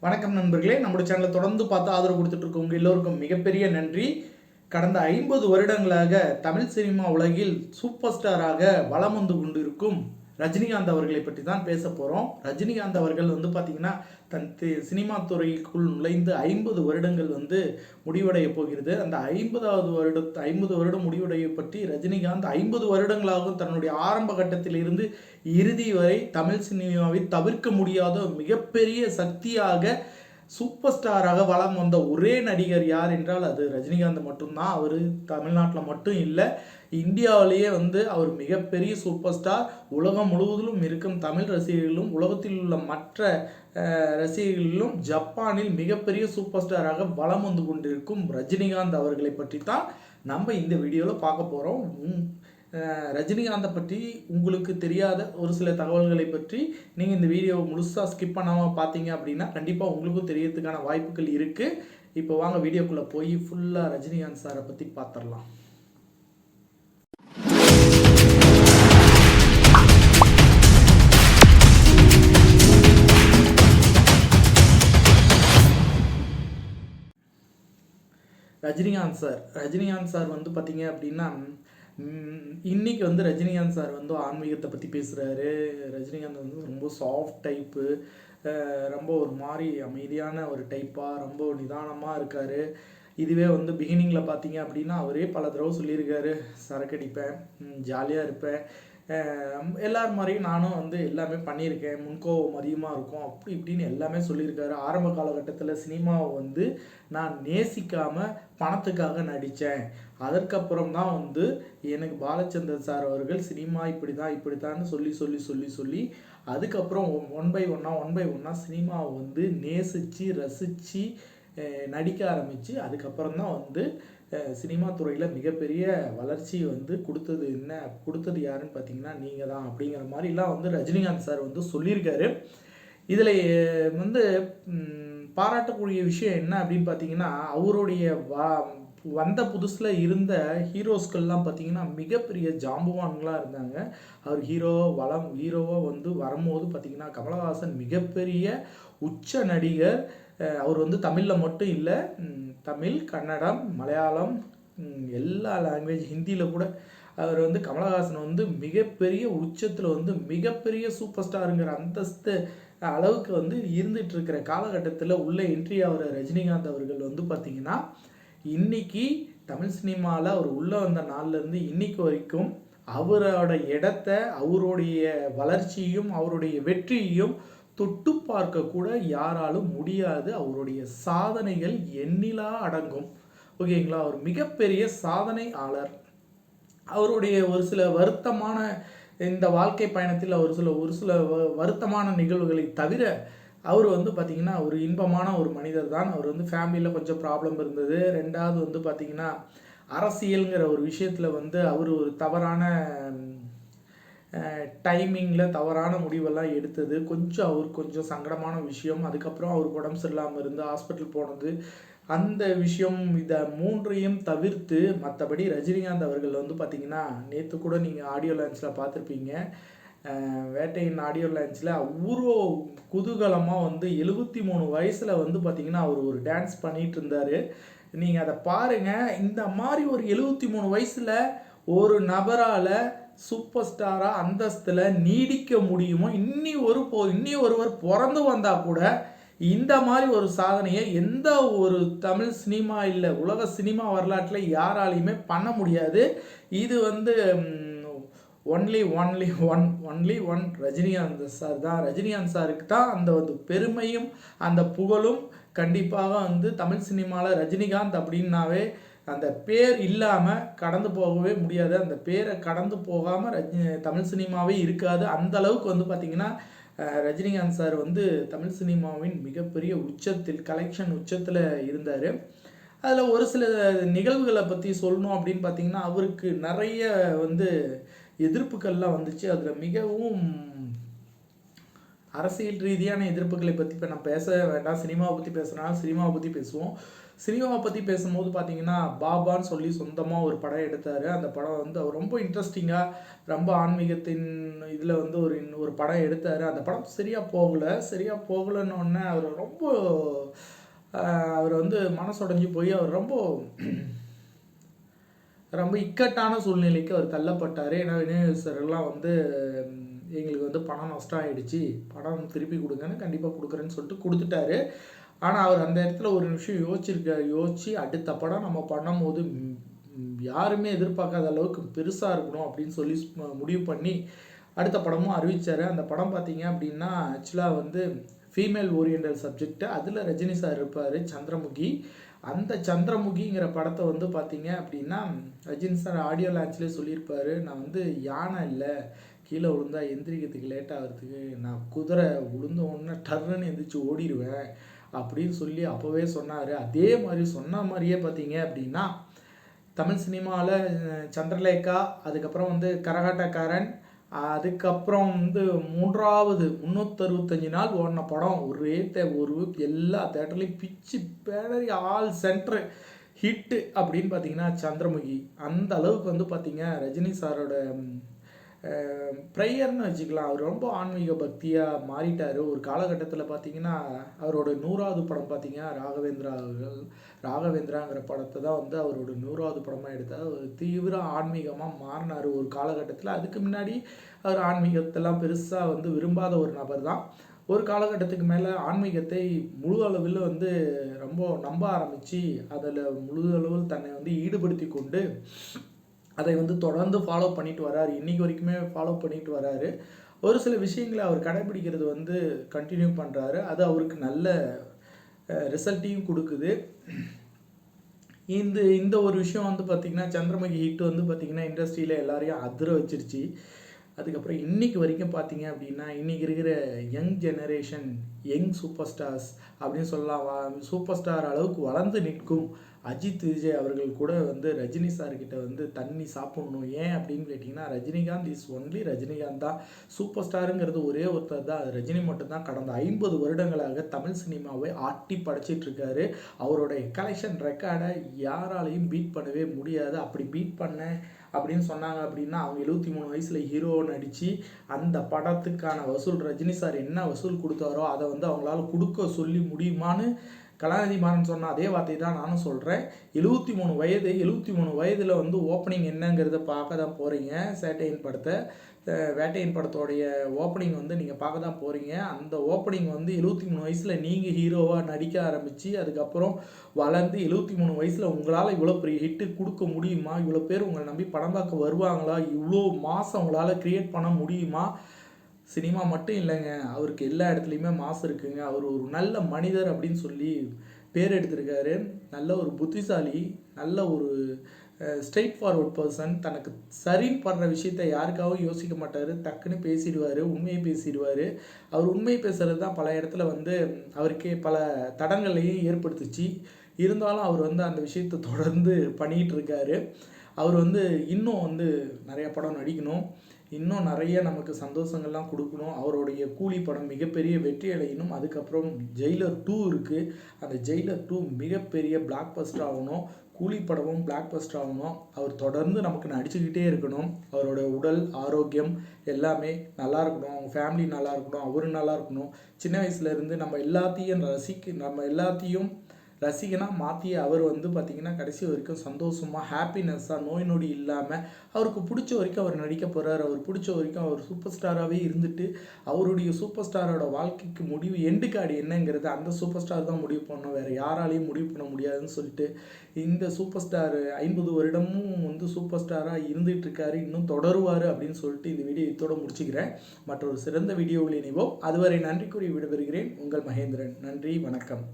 வணக்கம் நண்பர்களே, நம்முடைய சேனலை தொடர்ந்து பார்த்து ஆதரவு கொடுத்துட்டு இருக்கவங்க எல்லோருக்கும் மிகப்பெரிய நன்றி. கடந்த 50 வருடங்களாக தமிழ் சினிமா உலகில் சூப்பர் ஸ்டாராக வலம் வந்து கொண்டிருக்கும் ரஜினிகாந்த் அவர்களை பற்றி தான் பேச போகிறோம். ரஜினிகாந்த் அவர்கள் பார்த்தீங்கன்னா தன் சினிமா துறைக்குள் நுழைந்து 50 வருடங்கள் முடிவடைய போகிறது. அந்த 50 வருடம் முடிவடைய பற்றி ரஜினிகாந்த் 50 வருடங்களாகவும் தன்னுடைய ஆரம்ப கட்டத்தில் இருந்து இறுதி வரை தமிழ் சினிமாவை தவிர்க்க முடியாத மிகப்பெரிய சக்தியாக சூப்பர் ஸ்டாராக வலம் வந்த ஒரே நடிகர் யார் என்றால் அது ரஜினிகாந்த் மட்டும்தான். அவர் தமிழ்நாட்டில் மட்டும் இல்லை, இந்தியாவிலேயே அவர் மிகப்பெரிய சூப்பர் ஸ்டார். உலகம் முழுவதிலும் இருக்கும் தமிழ் ரசிகர்களும் உலகத்தில் உள்ள மற்ற ரசிகர்களிலும் ஜப்பானில் மிகப்பெரிய சூப்பர் ஸ்டாராக வலம் வந்து கொண்டிருக்கும் ரஜினிகாந்த் அவர்களை பற்றி தான் நம்ம இந்த வீடியோவில் பார்க்க போகிறோம். ரஜினிகாந்தை பற்றி உங்களுக்கு தெரியாத ஒரு சில தகவல்களை பற்றி நீங்கள் இந்த வீடியோவை முழுசாக ஸ்கிப் பண்ணாமல் பார்த்தீங்க அப்படின்னா கண்டிப்பாக உங்களுக்கும் தெரியறதுக்கான வாய்ப்புகள் இருக்குது. இப்போ வாங்க வீடியோக்குள்ளே போய் ஃபுல்லாக ரஜினிகாந்த் சாரை பற்றி பார்த்துடலாம். ரஜினிகாந்த் சார் பார்த்தீங்க அப்படின்னா இன்னைக்கு ரஜினிகாந்த் சார் ஆன்மீகத்தை பற்றி பேசுகிறாரு. ரஜினிகாந்த் ரொம்ப சாஃப்ட் டைப்பு, ரொம்ப ஒரு மாதிரி அமைதியான ஒரு டைப்பாக ரொம்ப நிதானமாக இருக்கார். இதுவே பிகினிங்கில் பார்த்தீங்க அப்படின்னா அவரே பல தடவை சொல்லியிருக்காரு, சரக்கடிப்பேன், ஜாலியாக இருப்பேன், எல்லார் மாதிரியும் நானும் எல்லாமே பண்ணியிருக்கேன், முன்கோபம் அதிகமாக இருக்கும், அப்படி இப்படின்னு எல்லாமே சொல்லியிருக்காரு. ஆரம்ப காலகட்டத்தில் சினிமாவை நான் நேசிக்காமல் பணத்துக்காக நடித்தேன். அதற்கப்புறம் தான் எனக்கு பாலச்சந்தர் சார் அவர்கள் சினிமா இப்படித்தான்னு சொல்லி அதுக்கப்புறம் ஒன் பை ஒன்னாக சினிமாவை நேசித்து ரசித்து நடிக்க ஆரம்பித்து அதுக்கப்புறம் தான் சினிமா துறையில் மிகப்பெரிய வளர்ச்சி கொடுத்தது யாருன்னு பார்த்தீங்கன்னா நீங்கள் தான் அப்படிங்கிற மாதிரிலாம் ரஜினிகாந்த் சார் சொல்லியிருக்காரு. இதில் பாராட்டக்கூடிய விஷயம் என்ன அப்படின்னு பார்த்தீங்கன்னா, அவருடைய வந்த புதுசில் இருந்த ஹீரோஸ்கள்லாம் பார்த்தீங்கன்னா மிகப்பெரிய ஜாம்புவான்களாக இருந்தாங்க. அவர் ஹீரோவாக வரும்போது பார்த்தீங்கன்னா கமலஹாசன் மிகப்பெரிய உச்ச நடிகர். அவர் தமிழில் மட்டும் இல்லை, தமிழ், கன்னடம், மலையாளம், எல்லா லாங்குவேஜ், ஹிந்தியில் கூட அவர் கமலஹாசன் மிகப்பெரிய உச்சத்தில் மிகப்பெரிய சூப்பர் ஸ்டாருங்கிற அந்தஸ்து அளவுக்கு இருந்துட்டு இருக்கிற காலகட்டத்தில் உள்ள என்ட்ரி ஆகிற ரஜினிகாந்த் அவர்கள் பார்த்தீங்கன்னா இன்னைக்கு தமிழ் சினிமாவில் அவர் உள்ளே வந்த நாள்லேருந்து இன்னைக்கு வரைக்கும் அவரோட இடத்த, அவருடைய வளர்ச்சியும் அவருடைய வெற்றியையும் தொட்டு பார்க்க கூட யாராலும் முடியாது. அவருடைய சாதனைகள் எண்ணிலா அடங்கும். ஓகேங்களா? அவர் மிகப்பெரிய சாதனையாளர். அவருடைய ஒரு சில வருத்தமான இந்த வாழ்க்கை பயணத்தில் ஒரு சில வருத்தமான நிகழ்வுகளை தவிர அவர் பார்த்திங்கன்னா ஒரு இன்பமான ஒரு மனிதர் தான். அவர் ஃபேமிலியில் கொஞ்சம் ப்ராப்ளம் இருந்தது. ரெண்டாவது பார்த்திங்கன்னா அரசியலுங்கிற ஒரு விஷயத்தில் அவர் ஒரு தவறான டைமிங்கில் தவறான முடிவெல்லாம் எடுத்தது அவருக்கு கொஞ்சம் சங்கடமான விஷயம். அதுக்கப்புறம் அவருக்கு உடம்பு சரியில்லாமல் இருந்து ஹாஸ்பிட்டல் போனது, அந்த விஷயம். இதை மூன்றையும் தவிர்த்து மற்றபடி ரஜினிகாந்த் அவர்கள் பார்த்திங்கன்னா நேற்று கூட நீங்கள் ஆடியோ லான்ச்சில் பார்த்துருப்பீங்க. வேட்டையின் ஆடியோ லான்ச்சில் அவ்வளோ குதூகலமாக 73 வயசில் பார்த்திங்கன்னா அவர் ஒரு டான்ஸ் பண்ணிகிட்டு இருந்தார். நீங்கள் அதை பாருங்கள். இந்த மாதிரி ஒரு 73 வயசில் ஒரு நபரால் சூப்பர் ஸ்டாராக அந்தஸ்தில் நீடிக்க முடியுமோ? இன்னி ஒருவர் பிறந்து வந்தால் கூட இந்த மாதிரி ஒரு சாதனையை எந்த ஒரு தமிழ் சினிமா இல்லை உலக சினிமா வரலாற்றில் யாராலையுமே பண்ண முடியாது. இது ஒன்லி ஒன் ரஜினிகாந்த் சார் தான். ரஜினிகாந்த் சாருக்கு தான் அந்த பெருமையும் அந்த புகழும். கண்டிப்பாக தமிழ் சினிமாவில் ரஜினிகாந்த் அப்படின்னாவே அந்த பேர் இல்லாமல் கடந்து போகவே முடியாது. அந்த பேரை கடந்து போகாமல் தமிழ் சினிமாவே இருக்காது. அந்த அளவுக்கு பார்த்திங்கன்னா ரஜினிகாந்த் சார் தமிழ் சினிமாவின் மிகப்பெரிய உச்சத்தில், கலெக்ஷன் உச்சத்தில் இருந்தார். அதில் ஒரு சில நிகழ்வுகளை பற்றி சொல்லணும் அப்படின்னு பார்த்திங்கன்னா அவருக்கு நிறைய எதிர்ப்புகள்லாம் வந்துச்சு. அதில் மிகவும் அரசியல் ரீதியான எதிர்ப்புகளை பற்றி இப்போ நான் பேச வேண்டாம். சினிமாவை பற்றி பேசுகிறனால சினிமாவை பற்றி பேசுவோம். சினிமாவை பற்றி பேசும்போது பார்த்தீங்கன்னா பாபான்னு சொல்லி சொந்தமாக ஒரு படம் எடுத்தார். அந்த படம் வந்து அவர் ரொம்ப இன்ட்ரெஸ்டிங்காக ரொம்ப ஆன்மீகத்தின் இதில் வந்து ஒரு படம் எடுத்தார். அந்த படம் சரியாக போகலைன்னொன்னே அவர் வந்து மனசுடைஞ்சு போய் அவர் ரொம்ப இக்கட்டான சூழ்நிலைக்கு அவர் தள்ளப்பட்டார். ஏன்னா விநியோகஸ்தரெல்லாம் வந்து எங்களுக்கு வந்து பணம் நஷ்டம் ஆகிடுச்சு, பணம் திருப்பி கொடுங்கன்னு கண்டிப்பாக கொடுக்குறேன்னு சொல்லிட்டு கொடுத்துட்டாரு. ஆனால் அவர் அந்த இடத்துல ஒரு நிமிஷம் யோசித்து அடுத்த படம் நம்ம பண்ணும்போது யாருமே எதிர்பார்க்காத அளவுக்கு பெருசாக இருக்கணும் அப்படின்னு சொல்லி முடிவு பண்ணி அடுத்த படமும் அறிவித்தார். அந்த படம் பார்த்தீங்க அப்படின்னா ஆக்சுவலாக வந்து ஃபீமேல் ஓரியண்டல் சப்ஜெக்ட். அதில் ரஜினி சார் இருப்பார், சந்திரமுகி. அந்த சந்திரமுகிங்கிற படத்தை வந்து பார்த்தீங்க அப்படின்னா ரஜினி சார் ஆடியோ லான்ச்லேயே சொல்லியிருப்பார், நான் வந்து யானை இல்லை, கீழே விழுந்தா எந்திரிக்கிறதுக்கு லேட் ஆகிறதுக்கு, நான் குதிரை விழுந்த உடனே டர்ன்னு எந்திரிச்சு ஓடிடுவேன் அப்படின்னு சொல்லி அப்போவே சொன்னார். அதே மாதிரி சொன்ன மாதிரியே பார்த்தீங்க அப்படின்னா தமிழ் சினிமாவில் சந்திரலேகா, அதுக்கப்புறம் வந்து கரகாட்டக்காரன், அதுக்கப்புறம் வந்து 365 நாள் ஓடின படம் எல்லா தேட்டர்லையும் பிச்சு பேடரி ஆல் சென்டர் ஹிட்டு அப்படின்னு பார்த்தீங்கன்னா சந்திரமுகி. அந்த அளவுக்கு வந்து பார்த்தீங்க ரஜினி சாரோட ப்ரேயர்னு வச்சுக்கலாம். அவர் ரொம்ப ஆன்மீக பக்தியாக மாறிட்டார். ஒரு காலகட்டத்தில் பார்த்தீங்கன்னா அவரோட 100வது படம் பார்த்தீங்கன்னா ராகவேந்திராங்கிற படத்தை தான் வந்து அவரோட 100வது படமாக எடுத்தார். ஒரு தீவிர ஆன்மீகமாக மாறினார் ஒரு காலகட்டத்தில். அதுக்கு முன்னாடி அவர் ஆன்மீகத்தெல்லாம் பெருசாக வந்து விரும்பாத ஒரு நபர் தான். ஒரு காலகட்டத்துக்கு மேலே ஆன்மீகத்தை முழு அளவில் வந்து ரொம்ப நம்ப ஆரம்பித்து அதில் முழு அளவில் தன்னை வந்து ஈடுபடுத்தி கொண்டு அதை வந்து தொடர்ந்து ஃபாலோ பண்ணிட்டு வர்றாரு. இன்றைக்கி வரைக்குமே ஃபாலோ பண்ணிட்டு வர்றாரு. ஒரு சில விஷயங்களை அவர் கடைபிடிக்கிறது வந்து கண்டினியூ பண்ணுறாரு. அது அவருக்கு நல்ல ரிசல்ட்டையும் கொடுக்குது. இந்த ஒரு விஷயம் வந்து பார்த்திங்கன்னா சந்திரமுகி ஹிட் வந்து பார்த்திங்கன்னா இண்டஸ்ட்ரியில் எல்லாரையும் அதிர வச்சிருச்சு. அதுக்கப்புறம் இன்றைக்கி வரைக்கும் பார்த்தீங்க அப்படின்னா இன்றைக்கி இருக்கிற young generation, young super stars அப்படின்னு சொல்லலாம், சூப்பர் ஸ்டார் அளவுக்கு வளர்ந்து நிற்கும் அஜித், விஜய் அவர்கள் கூட வந்து ரஜினி சார்கிட்ட வந்து தண்ணி சாப்பிட்ணும். ஏன் அப்படின்னு கேட்டிங்கன்னா ரஜினிகாந்த் இஸ் ஒன்லி ரஜினிகாந்த் தான். சூப்பர் ஸ்டாருங்கிறது ஒரே ஒருத்தர் தான், அது ரஜினி மட்டும்தான். கடந்த 50 வருடங்களாக தமிழ் சினிமாவை ஆட்டி படைச்சிட்டு இருக்காரு. அவருடைய கலெக்ஷன் ரெக்கார்டை யாராலையும் பீட் பண்ணவே முடியாது. அப்படி பீட் பண்ண அப்படின்னு சொன்னாங்க அப்படின்னா அவங்க 73 வயசில் ஹீரோ நடித்து அந்த படத்துக்கான வசூல் ரஜினி சார் என்ன வசூல் கொடுத்தாரோ அதை வந்து அவங்களால கொடுக்க சொல்லி முடியுமான்னு கலாநிதி மாறன் சொன்ன அதே வார்த்தை தான் நானும் சொல்கிறேன். 73 வயதில் வந்து ஓப்பனிங் என்னங்கிறத பார்க்க தான் போகிறீங்க. வேட்டையின் படத்தோடைய ஓப்பனிங் வந்து நீங்கள் பார்க்க தான் போகிறீங்க. அந்த ஓப்பனிங் வந்து 73 வயசில் நீங்கள் ஹீரோவாக நடிக்க ஆரம்பித்து அதுக்கப்புறம் வளர்ந்து 73 வயசில் உங்களால் இவ்வளோ பெரிய ஹிட்டு கொடுக்க முடியுமா? இவ்வளோ பேர் உங்களை நம்பி படம் பார்க்க வருவாங்களா? இவ்வளோ மாதம் உங்களால் க்ரியேட் பண்ண முடியுமா? சினிமா மட்டும் இல்லைங்க, அவருக்கு எல்லா இடத்துலையுமே மாசு இருக்குங்க. அவர் ஒரு நல்ல மனிதர் அப்படின்னு சொல்லி பேர் எடுத்திருக்காரு. நல்ல ஒரு புத்திசாலி, நல்ல ஒரு ஸ்ட்ரெயிட் ஃபார்வர்ட் பர்சன். தனக்கு சரின்னு படுற விஷயத்த யாருக்காகவும் யோசிக்க மாட்டார், டக்குன்னு பேசிடுவார், உண்மையை பேசிடுவார். அவர் உண்மை பேசுகிறது தான் பல இடத்துல வந்து அவருக்கே பல தடங்களையும் ஏற்படுத்துச்சு. இருந்தாலும் அவர் வந்து அந்த விஷயத்தை தொடர்ந்து பண்ணிகிட்டு இருக்காரு. அவர் வந்து இன்னும் வந்து நிறைய படம் நடிக்கணும், இன்னும் நிறைய நமக்கு சந்தோஷங்கள்லாம் கொடுக்கணும். அவருடைய கூலி படம் மிகப்பெரிய வெற்றி அடையணும். அதுக்கப்புறம் ஜெயிலர் 2 இருக்குது. அந்த ஜெயிலர் 2 மிகப்பெரிய பிளாக் பஸ்டர் ஆகணும். கூலி படமும் பிளாக் பஸ்டர் ஆகணும். அவர் தொடர்ந்து நமக்கு நடிச்சுக்கிட்டே இருக்கணும். அவரோட உடல் ஆரோக்கியம் எல்லாமே நல்லா இருக்கணும், அவங்க ஃபேமிலி நல்லா இருக்கணும், அவரும் நல்லா இருக்கணும். சின்ன வயசுலேருந்து நம்ம எல்லாத்தையும் ரசிகனாக மாற்றிய அவர் வந்து பார்த்திங்கன்னா கடைசி வரைக்கும் சந்தோஷமாக ஹாப்பினஸ்ஸாக நோய் நொடி இல்லாமல் அவருக்கு பிடிச்ச வரைக்கும் அவர் நடிக்க போகிறார். அவர் பிடிச்ச வரைக்கும் அவர் சூப்பர் ஸ்டாராகவே இருந்துட்டு அவருடைய சூப்பர் ஸ்டாரோட வாழ்க்கைக்கு முடிவு எண்டு கார்டு என்னங்கிறது அந்த சூப்பர் ஸ்டார் தான் முடிவு பண்ணணும், வேறு யாராலையும் முடிவு பண்ண முடியாதுன்னு சொல்லிட்டு இந்த சூப்பர் ஸ்டார் 50 வருடமும் வந்து சூப்பர் ஸ்டாராக இருந்துகிட்டு இருக்காரு, இன்னும் தொடருவார் அப்படின்னு சொல்லிட்டு இந்த வீடியோ இதோடு முடிச்சுக்கிறேன். மற்றொரு சிறந்த வீடியோவில் இணைவோம். அதுவரை நன்றி கூறி விடைபெறுகிறேன். உங்கள் மகேந்திரன். நன்றி, வணக்கம்.